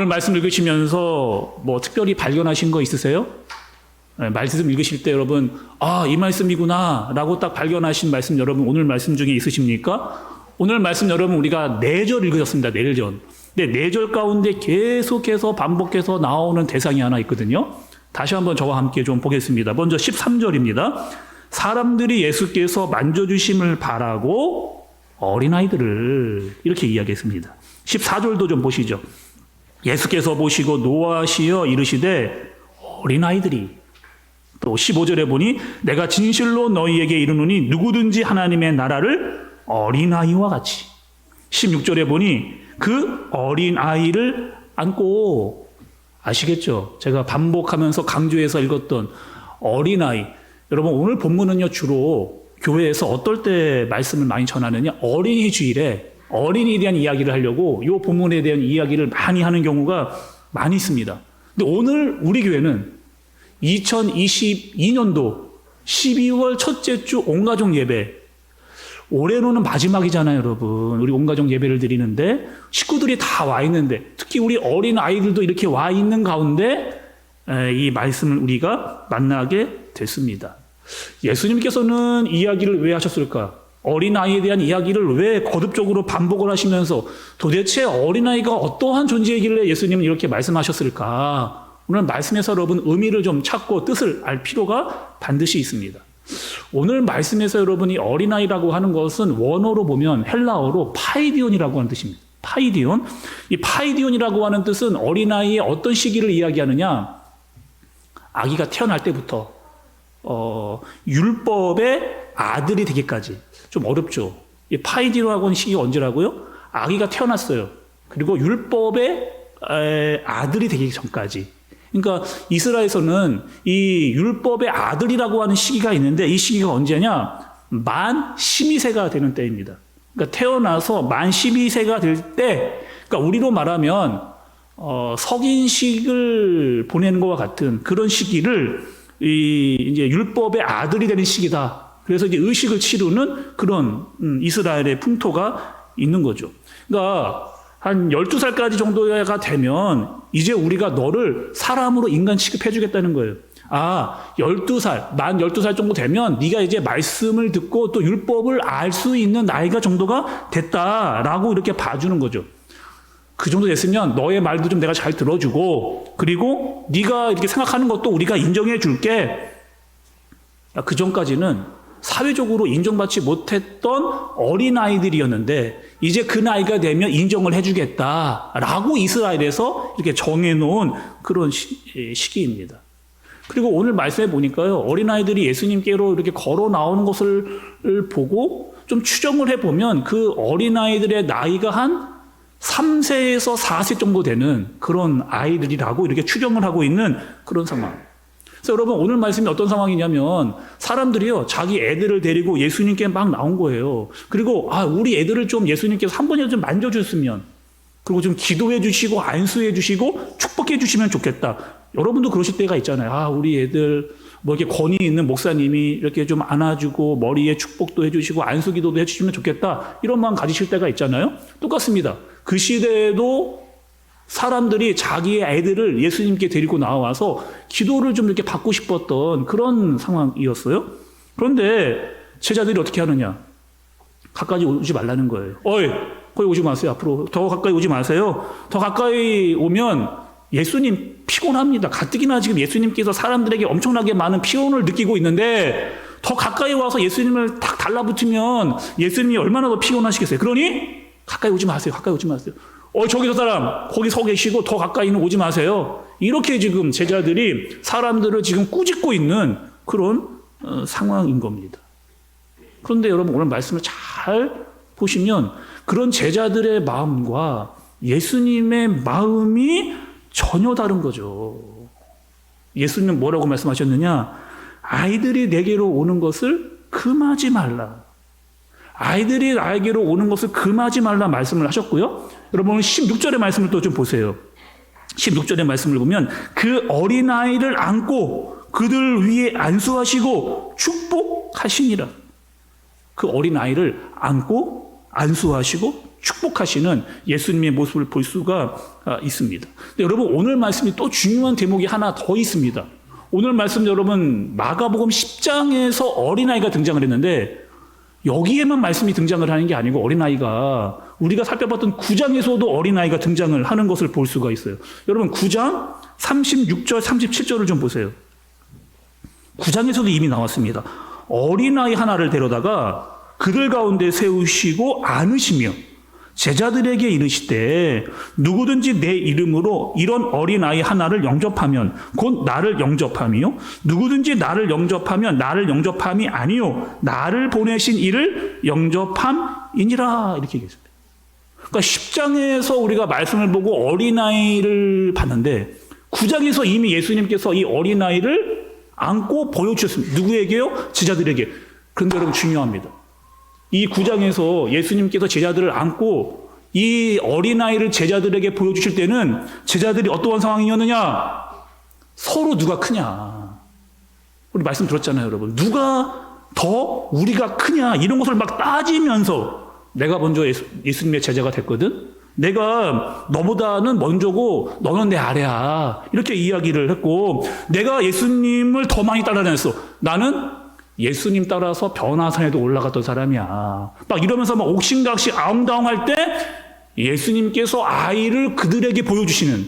말씀 읽으시면서 뭐 특별히 발견하신 거 있으세요? 네, 말씀 읽으실 때 여러분, 아, 이 말씀이구나 라고 딱 발견하신 말씀 여러분 오늘 말씀 중에 있으십니까? 오늘 말씀 여러분 우리가 4절 읽으셨습니다. 4절. 근데 4절 가운데 계속해서 반복해서 나오는 대상이 하나 있거든요. 다시 한번 저와 함께 좀 보겠습니다. 먼저 13절입니다. 사람들이 예수께서 만져주심을 바라고 어린아이들을 이렇게 이야기했습니다. 14절도 좀 보시죠. 예수께서 보시고 노하시어 이르시되 어린아이들이, 또 15절에 보니 내가 진실로 너희에게 이르노니 누구든지 하나님의 나라를 어린아이와 같이, 16절에 보니 그 어린아이를 안고, 아시겠죠? 제가 반복하면서 강조해서 읽었던 어린아이. 여러분 오늘 본문은요 주로 교회에서 어떨 때 말씀을 많이 전하느냐, 어린이 주일에 어린이에 대한 이야기를 하려고 이 본문에 대한 이야기를 많이 하는 경우가 많이 있습니다. 근데 오늘 우리 교회는 2022년도 12월 첫째 주 온가족 예배, 올해로는 마지막이잖아요 여러분. 우리 온가족 예배를 드리는데 식구들이 다 와 있는데, 특히 우리 어린 아이들도 이렇게 와 있는 가운데 이 말씀을 우리가 만나게 됐습니다. 예수님께서는 이야기를 왜 하셨을까? 어린아이에 대한 이야기를 왜 거듭적으로 반복을 하시면서 도대체 어린아이가 어떠한 존재이길래 예수님은 이렇게 말씀하셨을까? 오늘 말씀에서 여러분 의미를 좀 찾고 뜻을 알 필요가 반드시 있습니다. 오늘 말씀에서 여러분이 어린아이라고 하는 것은 원어로 보면 헬라어로 파이디온이라고 하는 뜻입니다. 파이디온. 이 파이디온이라고 하는 뜻은 어린아이의 어떤 시기를 이야기하느냐? 아기가 태어날 때부터 율법의 아들이 되기까지. 좀 어렵죠. 이 파이디온이라고 하는 시기가 언제라고요? 아기가 태어났어요. 그리고 율법의 아들이 되기 전까지. 그러니까 이스라엘에서는 이 율법의 아들이라고 하는 시기가 있는데, 이 시기가 언제냐? 만 12세가 되는 때입니다. 그러니까 태어나서 만 12세가 될 때, 그러니까 우리로 말하면 석인식을 보내는 것과 같은 그런 시기를 이제 율법의 아들이 되는 시기다. 그래서 이제 의식을 치르는 그런 이스라엘의 풍토가 있는 거죠. 그러니까 한 12살까지 정도가 되면 이제 우리가 너를 사람으로 인간 취급해 주겠다는 거예요. 아, 12살, 만 12살 정도 되면 네가 이제 말씀을 듣고 또 율법을 알 수 있는 나이가 정도가 됐다라고 이렇게 봐주는 거죠. 그 정도 됐으면 너의 말도 좀 내가 잘 들어주고, 그리고 네가 이렇게 생각하는 것도 우리가 인정해 줄게. 그 전까지는 사회적으로 인정받지 못했던 어린아이들이었는데 이제 그 나이가 되면 인정을 해주겠다라고 이스라엘에서 이렇게 정해놓은 그런 시기입니다. 그리고 오늘 말씀해 보니까요, 어린아이들이 예수님께로 이렇게 걸어 나오는 것을 보고 좀 추정을 해보면 그 어린아이들의 나이가 한 3세에서 4세 정도 되는 그런 아이들이라고 이렇게 추정을 하고 있는 그런 상황. 그래서 여러분 오늘 말씀이 어떤 상황이냐면 사람들이요 자기 애들을 데리고 예수님께 막 나온 거예요. 그리고 우리 애들을 좀 예수님께서 한 번이라도 좀 만져줬으면, 그리고 좀 기도해 주시고 안수해 주시고 축복해 주시면 좋겠다. 여러분도 그러실 때가 있잖아요. 우리 애들 뭐 이렇게 권위 있는 목사님이 이렇게 좀 안아주고 머리에 축복도 해주시고 안수 기도도 해주시면 좋겠다. 이런 마음 가지실 때가 있잖아요. 똑같습니다. 그 시대에도 사람들이 자기의 애들을 예수님께 데리고 나와서 기도를 좀 이렇게 받고 싶었던 그런 상황이었어요. 그런데 제자들이 어떻게 하느냐? 가까이 오지 말라는 거예요. 어이, 거기 오지 마세요. 앞으로 더 가까이 오지 마세요. 더 가까이 오면 예수님 피곤합니다. 가뜩이나 지금 예수님께서 사람들에게 엄청나게 많은 피곤을 느끼고 있는데 더 가까이 와서 예수님을 딱 달라붙으면 예수님이 얼마나 더 피곤하시겠어요. 그러니 가까이 오지 마세요. 가까이 오지 마세요. 저기 저 사람 거기 서 계시고 더 가까이는 오지 마세요. 이렇게 지금 제자들이 사람들을 지금 꾸짖고 있는 그런 상황인 겁니다. 그런데 여러분 오늘 말씀을 잘 보시면 그런 제자들의 마음과 예수님의 마음이 전혀 다른 거죠. 예수님은 뭐라고 말씀하셨느냐? 아이들이 내게로 오는 것을 금하지 말라. 아이들이 나에게로 오는 것을 금하지 말라 말씀을 하셨고요. 여러분 16절의 말씀을 또 좀 보세요. 16절의 말씀을 보면 그 어린아이를 안고 그들 위에 안수하시고 축복하시니라. 그 어린아이를 안고 안수하시고 축복하시는 예수님의 모습을 볼 수가 있습니다. 근데 여러분, 오늘 말씀이 또 중요한 대목이 하나 더 있습니다. 오늘 말씀 여러분, 마가복음 10장에서 어린아이가 등장을 했는데 여기에만 말씀이 등장을 하는 게 아니고 어린아이가 우리가 살펴봤던 9장에서도 어린아이가 등장을 하는 것을 볼 수가 있어요. 여러분 9장 36절 37절을 좀 보세요. 9장에서도 이미 나왔습니다. 어린아이 하나를 데려다가 그들 가운데 세우시고 안으시며 제자들에게 이르시되 누구든지 내 이름으로 이런 어린아이 하나를 영접하면 곧 나를 영접함이요 누구든지 나를 영접하면 나를 영접함이 아니요 나를 보내신 이를 영접함이니라 이렇게 얘기했습니다. 그러니까 10장에서 우리가 말씀을 보고 어린아이를 봤는데 9장에서 이미 예수님께서 이 어린아이를 안고 보여주셨습니다. 누구에게요? 제자들에게. 그런데 여러분 중요합니다. 이 9장에서 예수님께서 제자들을 안고 이 어린아이를 제자들에게 보여주실 때는 제자들이 어떠한 상황이었느냐? 서로 누가 크냐? 우리 말씀 들었잖아요, 여러분. 누가 더 우리가 크냐? 이런 것을 막 따지면서 내가 먼저 예수님의 제자가 됐거든? 내가 너보다는 먼저고 너는 내 아래야. 이렇게 이야기를 했고 내가 예수님을 더 많이 따라다녔어. 나는 예수님 따라서 변화산에도 올라갔던 사람이야. 막 이러면서 막 옥신각신 아웅다웅할 때 예수님께서 아이를 그들에게 보여주시는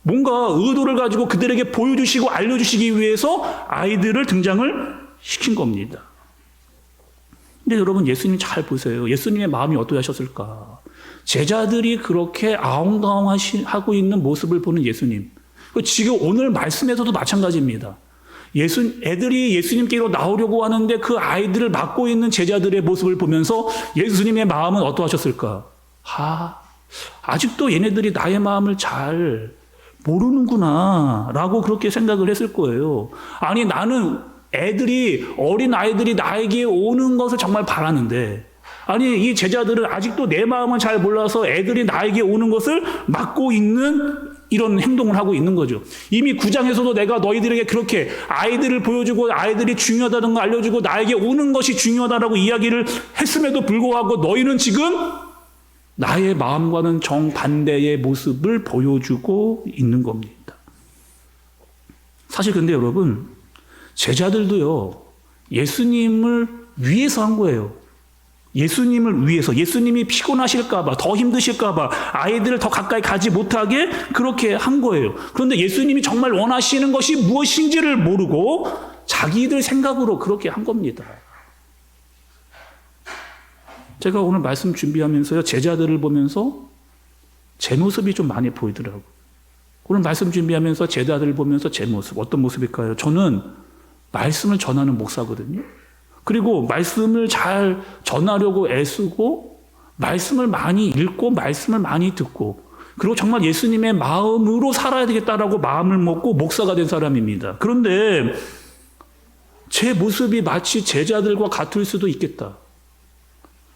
뭔가 의도를 가지고 그들에게 보여주시고 알려주시기 위해서 아이들을 등장을 시킨 겁니다. 근데 여러분 예수님 잘 보세요. 예수님의 마음이 어떠하셨을까? 제자들이 그렇게 아웅다웅하고 있는 모습을 보는 예수님. 지금 오늘 말씀에서도 마찬가지입니다. 애들이 예수님께로 나오려고 하는데 그 아이들을 맡고 있는 제자들의 모습을 보면서 예수님의 마음은 어떠하셨을까? 아직도 얘네들이 나의 마음을 잘 모르는구나 라고 그렇게 생각을 했을 거예요. 아니 나는 어린 아이들이 나에게 오는 것을 정말 바라는데 아니 이 제자들은 아직도 내 마음을 잘 몰라서 애들이 나에게 오는 것을 막고 있는 이런 행동을 하고 있는 거죠. 이미 9장에서도 내가 너희들에게 그렇게 아이들을 보여주고 아이들이 중요하다는 걸 알려주고 나에게 오는 것이 중요하다라고 이야기를 했음에도 불구하고 너희는 지금 나의 마음과는 정반대의 모습을 보여주고 있는 겁니다. 사실 근데 여러분 제자들도요 예수님을 위해서 한 거예요. 예수님을 위해서 예수님이 피곤하실까봐 더 힘드실까봐 아이들을 더 가까이 가지 못하게 그렇게 한 거예요. 그런데 예수님이 정말 원하시는 것이 무엇인지를 모르고 자기들 생각으로 그렇게 한 겁니다. 제가 오늘 말씀 준비하면서요 제자들을 보면서 제 모습이 좀 많이 보이더라고요. 오늘 말씀 준비하면서 제자들을 보면서 제 모습 어떤 모습일까요? 저는 말씀을 전하는 목사거든요. 그리고 말씀을 잘 전하려고 애쓰고 말씀을 많이 읽고 말씀을 많이 듣고 그리고 정말 예수님의 마음으로 살아야 되겠다라고 마음을 먹고 목사가 된 사람입니다. 그런데 제 모습이 마치 제자들과 같을 수도 있겠다.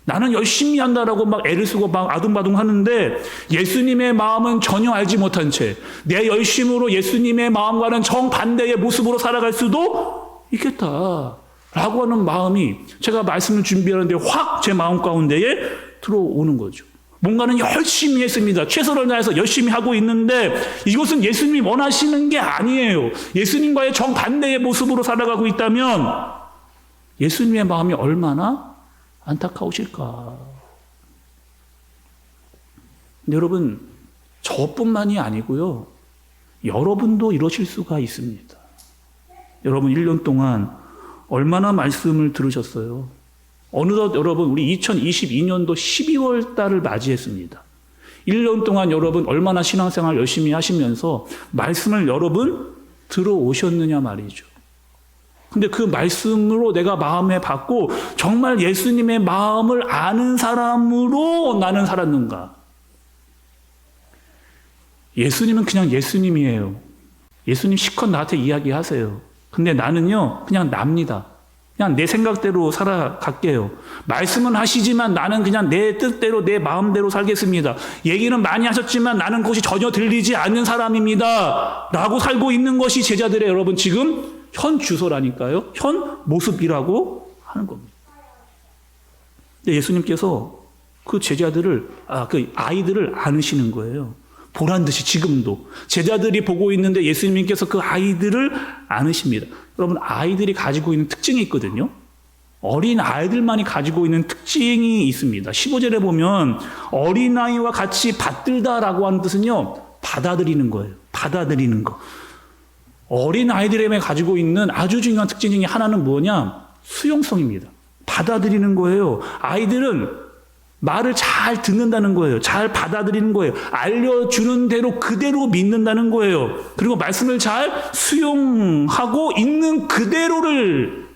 나는 열심히 한다라고 막 애를 쓰고 막 아둥바둥 하는데 예수님의 마음은 전혀 알지 못한 채 내 열심으로 예수님의 마음과는 정반대의 모습으로 살아갈 수도 있겠다. 라고 하는 마음이 제가 말씀을 준비하는데 확 제 마음 가운데에 들어오는 거죠. 뭔가는 열심히 했습니다. 최선을 다해서 열심히 하고 있는데 이것은 예수님이 원하시는 게 아니에요. 예수님과의 정반대의 모습으로 살아가고 있다면 예수님의 마음이 얼마나 안타까우실까. 근데 여러분 저뿐만이 아니고요. 여러분도 이러실 수가 있습니다. 여러분 1년 동안 얼마나 말씀을 들으셨어요? 어느덧 여러분 우리 2022년도 12월 달을 맞이했습니다. 1년 동안 여러분 얼마나 신앙생활 열심히 하시면서 말씀을 여러분 들어오셨느냐 말이죠. 근데 그 말씀으로 내가 마음에 받고 정말 예수님의 마음을 아는 사람으로 나는 살았는가? 예수님은 그냥 예수님이에요. 예수님 실컷 나한테 이야기하세요. 근데 나는요, 그냥 납니다. 그냥 내 생각대로 살아갈게요. 말씀은 하시지만 나는 그냥 내 뜻대로, 내 마음대로 살겠습니다. 얘기는 많이 하셨지만 나는 그것이 전혀 들리지 않는 사람입니다. 라고 살고 있는 것이 제자들의 여러분 지금 현 주소라니까요. 현 모습이라고 하는 겁니다. 근데 예수님께서 그 제자들을, 그 아이들을 안으시는 거예요. 보란 듯이 지금도. 제자들이 보고 있는데 예수님께서 그 아이들을 안으십니다. 여러분, 아이들이 가지고 있는 특징이 있거든요. 어린 아이들만이 가지고 있는 특징이 있습니다. 15절에 보면 어린아이와 같이 받들다라고 하는 뜻은요, 받아들이는 거예요. 받아들이는 거. 어린 아이들에게 가지고 있는 아주 중요한 특징 중에 하나는 뭐냐? 수용성입니다. 받아들이는 거예요. 아이들은 말을 잘 듣는다는 거예요. 잘 받아들이는 거예요. 알려주는 대로 그대로 믿는다는 거예요. 그리고 말씀을 잘 수용하고 있는 그대로를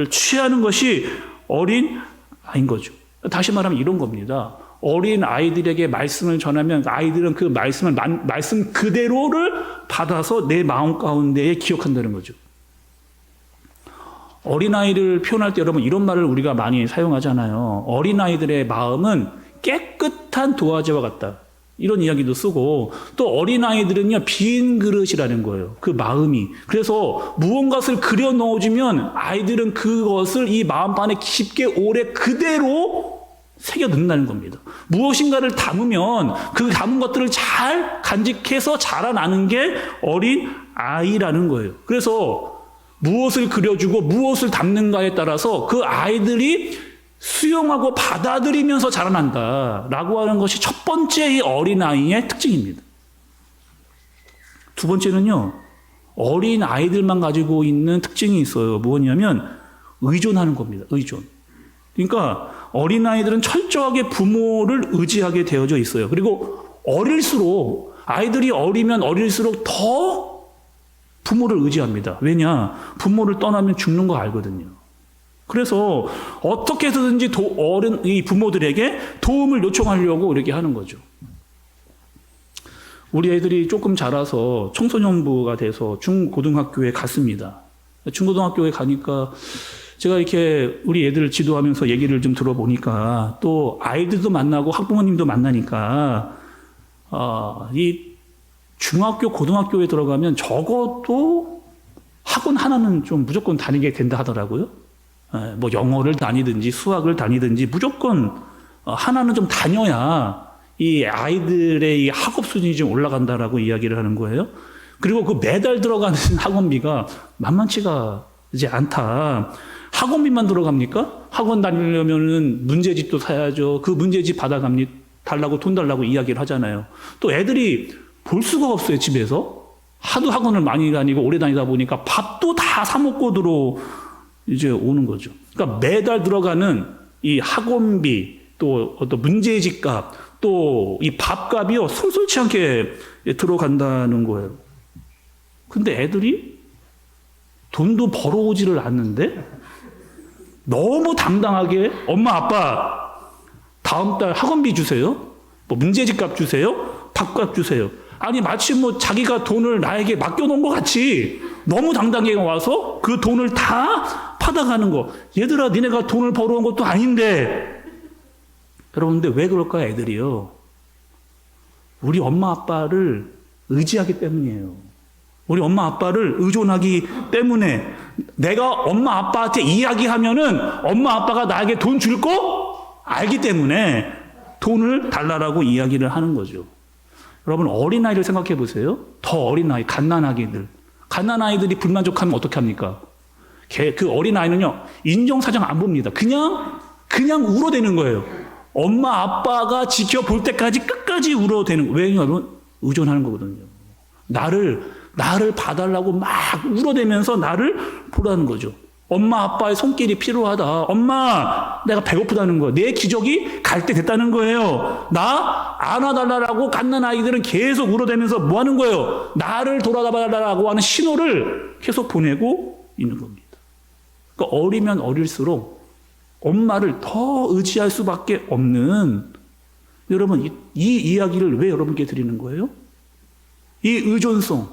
취하는 것이 어린 아이인 거죠. 다시 말하면 이런 겁니다. 어린 아이들에게 말씀을 전하면 아이들은 그 말씀 그대로를 받아서 내 마음 가운데에 기억한다는 거죠. 어린아이를 표현할 때 여러분 이런 말을 우리가 많이 사용하잖아요. 어린아이들의 마음은 깨끗한 도화지와 같다. 이런 이야기도 쓰고, 또 어린아이들은요, 빈 그릇이라는 거예요. 그 마음이. 그래서 무언가를 그려 넣어주면 아이들은 그것을 이 마음판에 깊게 오래 그대로 새겨 넣는다는 겁니다. 무엇인가를 담으면 그 담은 것들을 잘 간직해서 자라나는 게 어린 아이라는 거예요. 그래서 무엇을 그려주고 무엇을 담는가에 따라서 그 아이들이 수용하고 받아들이면서 자라난다라고 하는 것이 첫 번째 이 어린아이의 특징입니다. 두 번째는요, 어린 아이들만 가지고 있는 특징이 있어요. 뭐냐면 의존하는 겁니다. 의존. 그러니까 어린아이들은 철저하게 부모를 의지하게 되어져 있어요. 그리고 어릴수록, 아이들이 어리면 어릴수록 더 부모를 의지합니다. 왜냐? 부모를 떠나면 죽는 거 알거든요. 그래서 어떻게 해서든지 이 부모들에게 도움을 요청하려고 이렇게 하는 거죠. 우리 애들이 조금 자라서 청소년부가 돼서 중고등학교에 갔습니다. 중고등학교에 가니까 제가 이렇게 우리 애들을 지도하면서 얘기를 좀 들어보니까, 또 아이들도 만나고 학부모님도 만나니까 이 중학교, 고등학교에 들어가면 적어도 학원 하나는 좀 무조건 다니게 된다 하더라고요. 뭐 영어를 다니든지 수학을 다니든지 무조건 하나는 좀 다녀야 이 아이들의 이 학업 수준이 좀 올라간다라고 이야기를 하는 거예요. 그리고 그 매달 들어가는 학원비가 만만치가 이제 않다. 학원비만 들어갑니까? 학원 다니려면은 문제집도 사야죠. 그 문제집 달라고 돈 달라고 이야기를 하잖아요. 또 애들이 볼 수가 없어요, 집에서. 하도 학원을 많이 다니고 오래 다니다 보니까 밥도 다 사 먹고 이제 오는 거죠. 그러니까 매달 들어가는 이 학원비, 또 어떤 문제집 값, 또 이 밥값이요, 솔솔치 않게 들어간다는 거예요. 근데 애들이 돈도 벌어오지를 않는데 너무 당당하게 엄마, 아빠, 다음 달 학원비 주세요. 뭐 문제집 값 주세요. 밥값 주세요. 아니, 마치 뭐 자기가 돈을 나에게 맡겨놓은 것 같이 너무 당당하게 와서 그 돈을 다 받아가는 거. 얘들아, 니네가 돈을 벌어온 것도 아닌데. 여러분, 근데 왜 그럴까요, 애들이요? 우리 엄마, 아빠를 의지하기 때문이에요. 우리 엄마, 아빠를 의존하기 때문에 내가 엄마, 아빠한테 이야기하면은 엄마, 아빠가 나에게 돈 줄 거 알기 때문에 돈을 달라라고 이야기를 하는 거죠. 여러분, 어린아이를 생각해 보세요. 더 어린아이, 갓난아기들. 갓난아이들이 불만족하면 어떻게 합니까? 그 어린아이는요, 인정사정 안 봅니다. 그냥 울어대는 거예요. 엄마, 아빠가 지켜볼 때까지 끝까지 울어대는 거예요. 왜냐하면 의존하는 거거든요. 나를 봐달라고 막 울어대면서 나를 보라는 거죠. 엄마, 아빠의 손길이 필요하다. 엄마, 내가 배고프다는 거예요. 내 기저귀 갈 때 됐다는 거예요. 나 안아달라고 갓난아이들은 계속 울어대면서 뭐 하는 거예요? 나를 돌아다봐달라고 하는 신호를 계속 보내고 있는 겁니다. 그러니까 어리면 어릴수록 엄마를 더 의지할 수밖에 없는, 여러분, 이 이야기를 왜 여러분께 드리는 거예요? 이 의존성,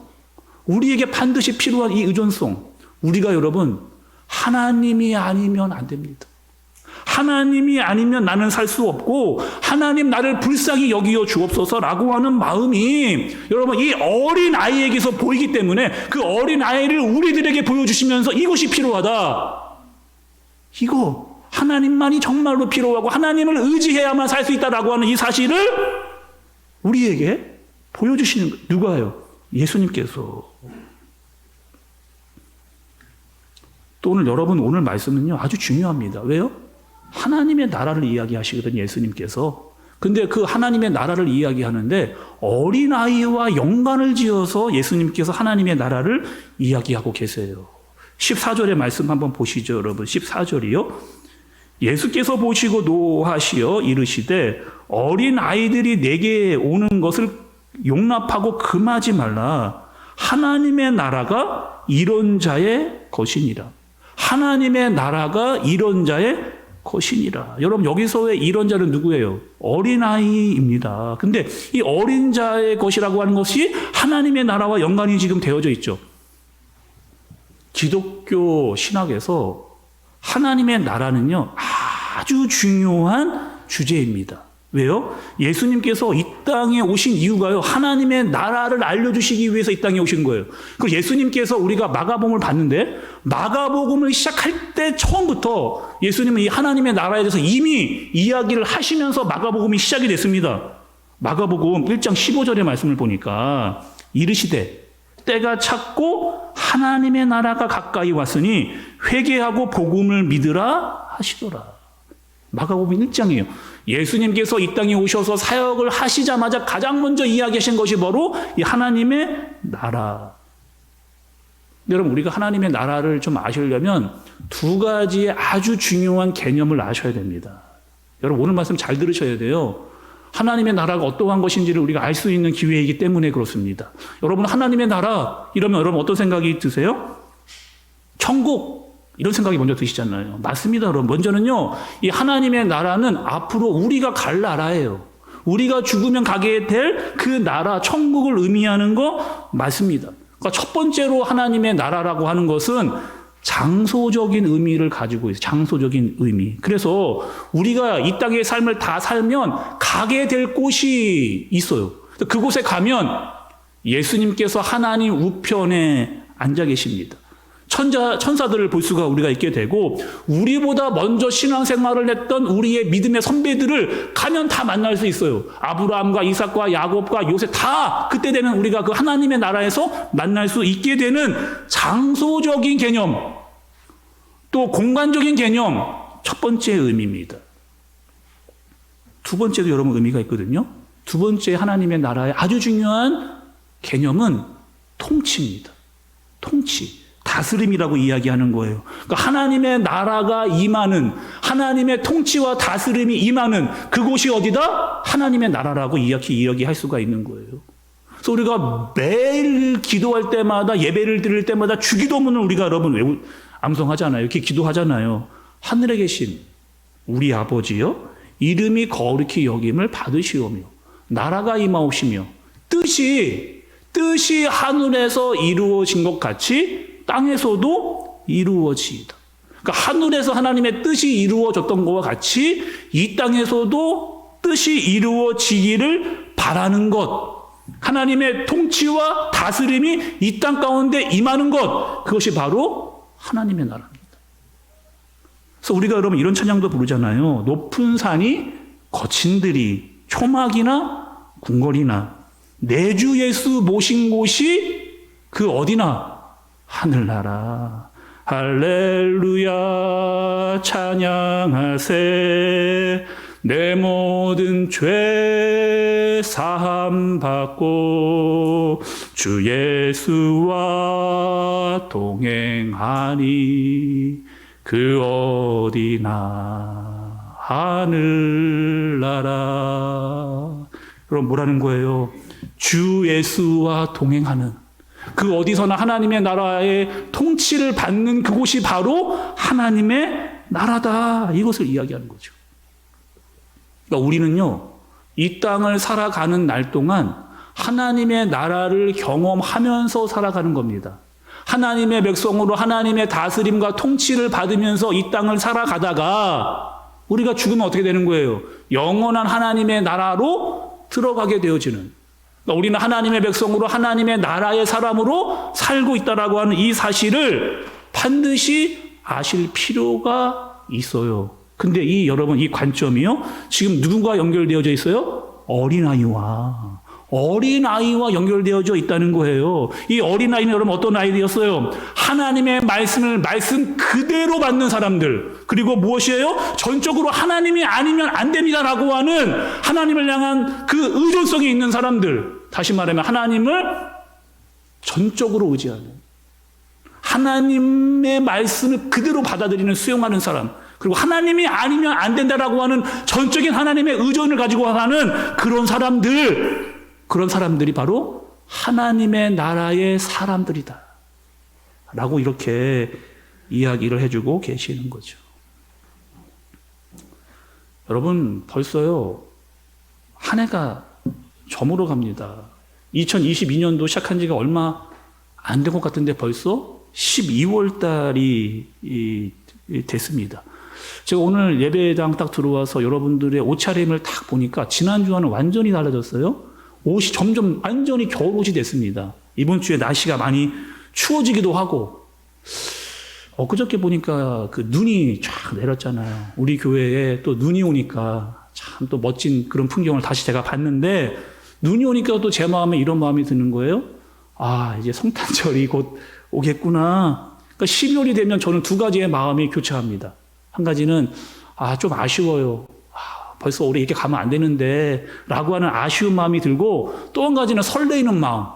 우리에게 반드시 필요한 이 의존성, 우리가 여러분 하나님이 아니면 안 됩니다. 하나님이 아니면 나는 살 수 없고, 하나님 나를 불쌍히 여기어 주옵소서라고 하는 마음이 여러분 이 어린 아이에게서 보이기 때문에 그 어린 아이를 우리들에게 보여주시면서 이것이 필요하다. 이거 하나님만이 정말로 필요하고 하나님을 의지해야만 살 수 있다라고 하는 이 사실을 우리에게 보여주시는 거예요. 누가요? 예수님께서. 또 여러분 오늘 말씀은요 아주 중요합니다. 왜요? 하나님의 나라를 이야기하시거든요, 예수님께서. 근데 그 하나님의 나라를 이야기하는데 어린아이와 연관을 지어서 예수님께서 하나님의 나라를 이야기하고 계세요. 14절의 말씀 한번 보시죠, 여러분. 14절이요. 예수께서 보시고 노하시어 이르시되 어린아이들이 내게 오는 것을 용납하고 금하지 말라. 하나님의 나라가 이런 자의 것이니라. 하나님의 나라가 이런 자의 것이니라. 여러분 여기서의 이런 자는 누구예요? 어린아이입니다. 근데 이 어린 자의 것이라고 하는 것이 하나님의 나라와 연관이 지금 되어져 있죠. 기독교 신학에서 하나님의 나라는요 아주 중요한 주제입니다. 왜요? 예수님께서 이 땅에 오신 이유가요 하나님의 나라를 알려주시기 위해서 이 땅에 오신 거예요. 그리고 예수님께서 우리가 마가복음을 봤는데 마가복음을 시작할 때 처음부터 예수님은 이 하나님의 나라에 대해서 이미 이야기를 하시면서 마가복음이 시작이 됐습니다. 마가복음 1장 15절의 말씀을 보니까 이르시되 때가 찼고 하나님의 나라가 가까이 왔으니 회개하고 복음을 믿으라 하시더라. 마가복음 1장이에요. 예수님께서 이 땅에 오셔서 사역을 하시자마자 가장 먼저 이야기하신 것이 바로 이 하나님의 나라. 여러분 우리가 하나님의 나라를 좀 아시려면 두 가지의 아주 중요한 개념을 아셔야 됩니다. 여러분 오늘 말씀 잘 들으셔야 돼요. 하나님의 나라가 어떠한 것인지를 우리가 알 수 있는 기회이기 때문에 그렇습니다. 여러분 하나님의 나라 이러면 여러분 어떤 생각이 드세요? 천국 이런 생각이 먼저 드시잖아요. 맞습니다, 여러분. 먼저는요, 이 하나님의 나라는 앞으로 우리가 갈 나라예요. 우리가 죽으면 가게 될 그 나라, 천국을 의미하는 거 맞습니다. 그러니까 첫 번째로 하나님의 나라라고 하는 것은 장소적인 의미를 가지고 있어요. 장소적인 의미. 그래서 우리가 이 땅의 삶을 다 살면 가게 될 곳이 있어요. 그곳에 가면 예수님께서 하나님 우편에 앉아 계십니다. 천사들을 볼 수가 우리가 있게 되고 우리보다 먼저 신앙생활을 했던 우리의 믿음의 선배들을 가면 다 만날 수 있어요. 아브라함과 이삭과 야곱과 요셉 다 그때 되면 우리가 그 하나님의 나라에서 만날 수 있게 되는 장소적인 개념 또 공간적인 개념 첫 번째 의미입니다. 두 번째도 여러분 의미가 있거든요. 두 번째 하나님의 나라의 아주 중요한 개념은 통치입니다. 통치. 다스림이라고 이야기하는 거예요. 그러니까 하나님의 나라가 임하는 하나님의 통치와 다스림이 임하는 그곳이 어디다? 하나님의 나라라고 이야기할 수가 있는 거예요. 그래서 우리가 매일 기도할 때마다 예배를 드릴 때마다 주기도문을 우리가 여러분 암송하잖아요. 이렇게 기도하잖아요. 하늘에 계신 우리 아버지여 이름이 거룩히 여김을 받으시오며 나라가 임하옵시며 뜻이 하늘에서 이루어진 것 같이 땅에서도 이루어지이다. 그러니까 하늘에서 하나님의 뜻이 이루어졌던 것과 같이 이 땅에서도 뜻이 이루어지기를 바라는 것. 하나님의 통치와 다스림이 이 땅 가운데 임하는 것. 그것이 바로 하나님의 나라입니다. 그래서 우리가 여러분 이런 찬양도 부르잖아요. 높은 산이 거친 들이 초막이나 궁궐이나 내 주 예수 모신 곳이 그 어디나 하늘나라. 할렐루야 찬양하세. 내 모든 죄 사함 받고 주 예수와 동행하니 그 어디나 하늘나라. 그럼 뭐라는 거예요? 주 예수와 동행하는 그 어디서나 하나님의 나라의 통치를 받는 그곳이 바로 하나님의 나라다. 이것을 이야기하는 거죠. 그러니까 우리는요, 이 땅을 살아가는 날 동안 하나님의 나라를 경험하면서 살아가는 겁니다. 하나님의 백성으로 하나님의 다스림과 통치를 받으면서 이 땅을 살아가다가 우리가 죽으면 어떻게 되는 거예요? 영원한 하나님의 나라로 들어가게 되어지는. 그러니까 우리는 하나님의 백성으로 하나님의 나라의 사람으로 살고 있다라고 하는 이 사실을 반드시 아실 필요가 있어요. 근데 여러분, 이 관점이요, 지금 누군가 연결되어져 있어요? 어린아이와 연결되어져 있다는 거예요. 이 어린아이는 여러분 어떤 아이들이었어요? 하나님의 말씀 그대로 받는 사람들. 그리고 무엇이에요? 전적으로 하나님이 아니면 안 됩니다라고 하는 하나님을 향한 그 의존성이 있는 사람들. 다시 말하면 하나님을 전적으로 의지하는, 하나님의 말씀을 그대로 받아들이는, 수용하는 사람. 그리고 하나님이 아니면 안 된다라고 하는 전적인 하나님의 의존을 가지고 하는 그런 사람들이 바로 하나님의 나라의 사람들이다 라고 이렇게 이야기를 해주고 계시는 거죠. 여러분, 벌써요 한 해가 저물어 갑니다. 2022년도 시작한 지가 얼마 안 된 것 같은데 벌써 12월 달이 됐습니다. 제가 오늘 예배당 딱 들어와서 여러분들의 옷차림을 딱 보니까 지난주와는 완전히 달라졌어요. 옷이 점점 완전히 겨울옷이 됐습니다. 이번 주에 날씨가 많이 추워지기도 하고, 엊그저께 보니까 그 눈이 쫙 내렸잖아요. 우리 교회에 또 눈이 오니까 참 또 멋진 그런 풍경을 다시 제가 봤는데, 눈이 오니까 또 제 마음에 이런 마음이 드는 거예요. 아, 이제 성탄절이 곧 오겠구나. 그러니까 12월이 되면 저는 두 가지의 마음이 교차합니다. 한 가지는 좀 아쉬워요. 벌써 올해 이렇게 가면 안 되는데 라고 하는 아쉬운 마음이 들고, 또 한 가지는 설레이는 마음.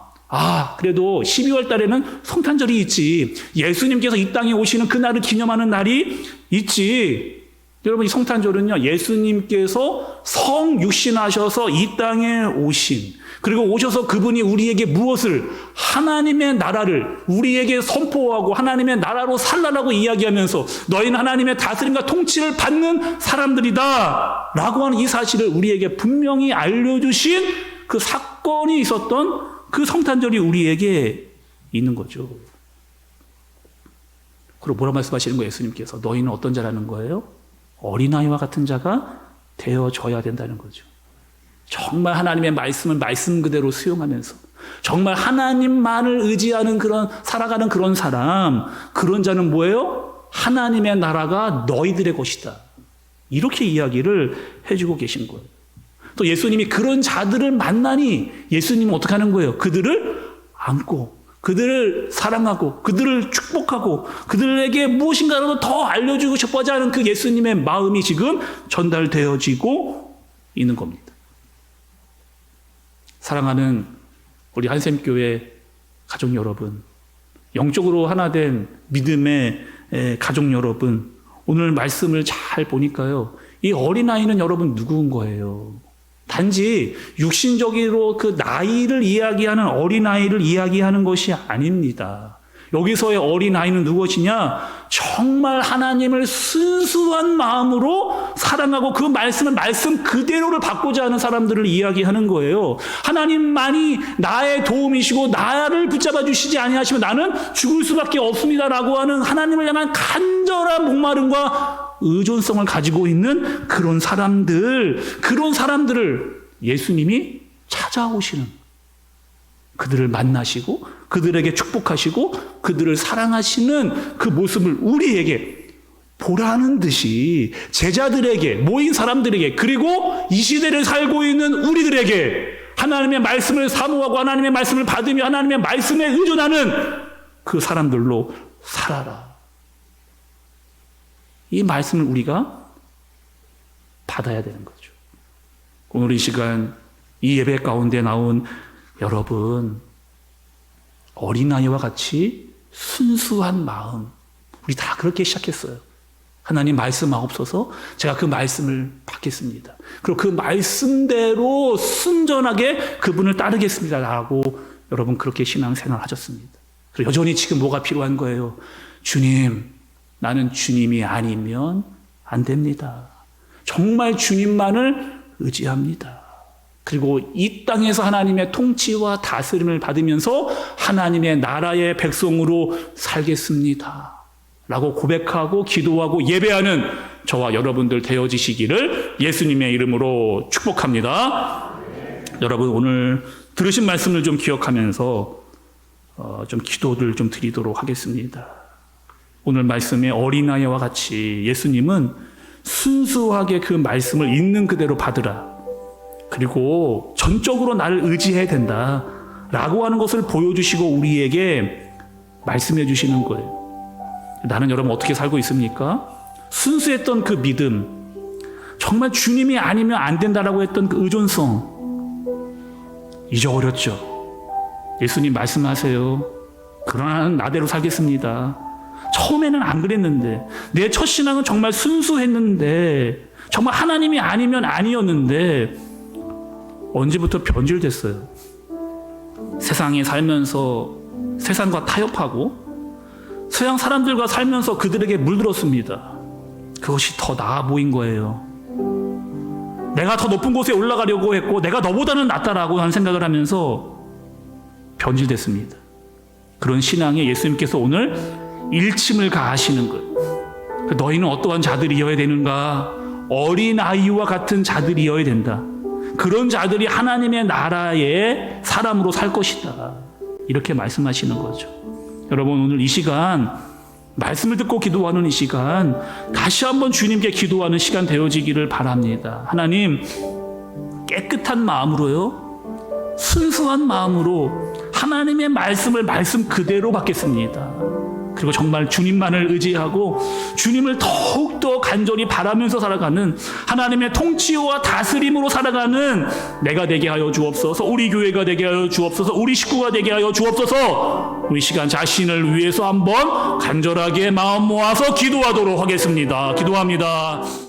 그래도 12월 달에는 성탄절이 있지. 예수님께서 이 땅에 오시는 그날을 기념하는 날이 있지. 여러분, 이 성탄절은요, 예수님께서 성육신하셔서 이 땅에 오신, 그리고 오셔서 그분이 우리에게 무엇을, 하나님의 나라를 우리에게 선포하고 하나님의 나라로 살라라고 이야기하면서 너희는 하나님의 다스림과 통치를 받는 사람들이다 라고 하는 이 사실을 우리에게 분명히 알려주신 그 사건이 있었던 그 성탄절이 우리에게 있는 거죠. 그리고 뭐라 말씀하시는 거예요? 예수님께서 너희는 어떤 자라는 거예요? 어린아이와 같은 자가 되어져야 된다는 거죠. 정말 하나님의 말씀을 말씀 그대로 수용하면서 정말 하나님만을 의지하는 살아가는 그런 사람, 그런 자는 뭐예요? 하나님의 나라가 너희들의 것이다. 이렇게 이야기를 해주고 계신 거예요. 또 예수님이 그런 자들을 만나니 예수님은 어떻게 하는 거예요? 그들을 안고, 그들을 사랑하고, 그들을 축복하고, 그들에게 무엇인가라도 더 알려주고 싶어져 하는 그 예수님의 마음이 지금 전달되어지고 있는 겁니다. 사랑하는 우리 한샘교회 가족 여러분, 영적으로 하나 된 믿음의 가족 여러분, 오늘 말씀을 잘 보니까요, 이 어린아이는 여러분 누구인 거예요? 단지 육신적으로 그 나이를 이야기하는 어린아이를 이야기하는 것이 아닙니다. 여기서의 어린아이는 누구시냐? 정말 하나님을 순수한 마음으로 사랑하고 그 말씀을 말씀 그대로를 받고자 하는 사람들을 이야기하는 거예요. 하나님만이 나의 도움이시고 나를 붙잡아 주시지 아니하시면 나는 죽을 수밖에 없습니다라고 하는 하나님을 향한 간절한 목마름과 의존성을 가지고 있는 그런 사람들을 예수님이 찾아오시는, 그들을 만나시고 그들에게 축복하시고 그들을 사랑하시는 그 모습을 우리에게 보라는 듯이 제자들에게, 모인 사람들에게, 그리고 이 시대를 살고 있는 우리들에게 하나님의 말씀을 사모하고 하나님의 말씀을 받으며 하나님의 말씀에 의존하는 그 사람들로 살아라. 이 말씀을 우리가 받아야 되는 거죠. 오늘 이 시간 이 예배 가운데 나온 여러분, 어린아이와 같이 순수한 마음, 우리 다 그렇게 시작했어요. 하나님 말씀하옵소서, 제가 그 말씀을 받겠습니다. 그리고 그 말씀대로 순전하게 그분을 따르겠습니다 라고 여러분 그렇게 신앙생활 하셨습니다. 그리고 여전히 지금 뭐가 필요한 거예요? 주님, 나는 주님이 아니면 안 됩니다. 정말 주님만을 의지합니다. 그리고 이 땅에서 하나님의 통치와 다스림을 받으면서 하나님의 나라의 백성으로 살겠습니다 라고 고백하고 기도하고 예배하는 저와 여러분들 되어지시기를 예수님의 이름으로 축복합니다. 여러분, 오늘 들으신 말씀을 좀 기억하면서 좀 기도를 좀 드리도록 하겠습니다. 오늘 말씀에 어린아이와 같이 예수님은 순수하게 그 말씀을 있는 그대로 받으라. 그리고 전적으로 나를 의지해야 된다. 라고 하는 것을 보여주시고 우리에게 말씀해 주시는 거예요. 나는 여러분 어떻게 살고 있습니까? 순수했던 그 믿음, 정말 주님이 아니면 안 된다라고 했던 그 의존성, 잊어버렸죠. 예수님 말씀하세요. 그러나 나는 나대로 살겠습니다. 처음에는 안 그랬는데, 내 첫 신앙은 정말 순수했는데, 정말 하나님이 아니면 아니었는데 언제부터 변질됐어요. 세상에 살면서 세상과 타협하고 서양 사람들과 살면서 그들에게 물들었습니다. 그것이 더 나아 보인 거예요. 내가 더 높은 곳에 올라가려고 했고 내가 너보다는 낫다라고 하는 생각을 하면서 변질됐습니다. 그런 신앙에 예수님께서 오늘 일침을 가하시는 거예요. 너희는 어떠한 자들이어야 되는가? 어린아이와 같은 자들이어야 된다. 그런 자들이 하나님의 나라의 사람으로 살 것이다. 이렇게 말씀하시는 거죠. 여러분 오늘 이 시간 말씀을 듣고 기도하는 이 시간 다시 한번 주님께 기도하는 시간 되어지기를 바랍니다. 하나님 깨끗한 마음으로요, 순수한 마음으로 하나님의 말씀을 말씀 그대로 받겠습니다. 그리고 정말 주님만을 의지하고 주님을 더욱더 간절히 바라면서 살아가는 하나님의 통치와 다스림으로 살아가는 내가 되게 하여 주옵소서. 우리 교회가 되게 하여 주옵소서. 우리 식구가 되게 하여 주옵소서. 우리 시간 자신을 위해서 한번 간절하게 마음 모아서 기도하도록 하겠습니다. 기도합니다.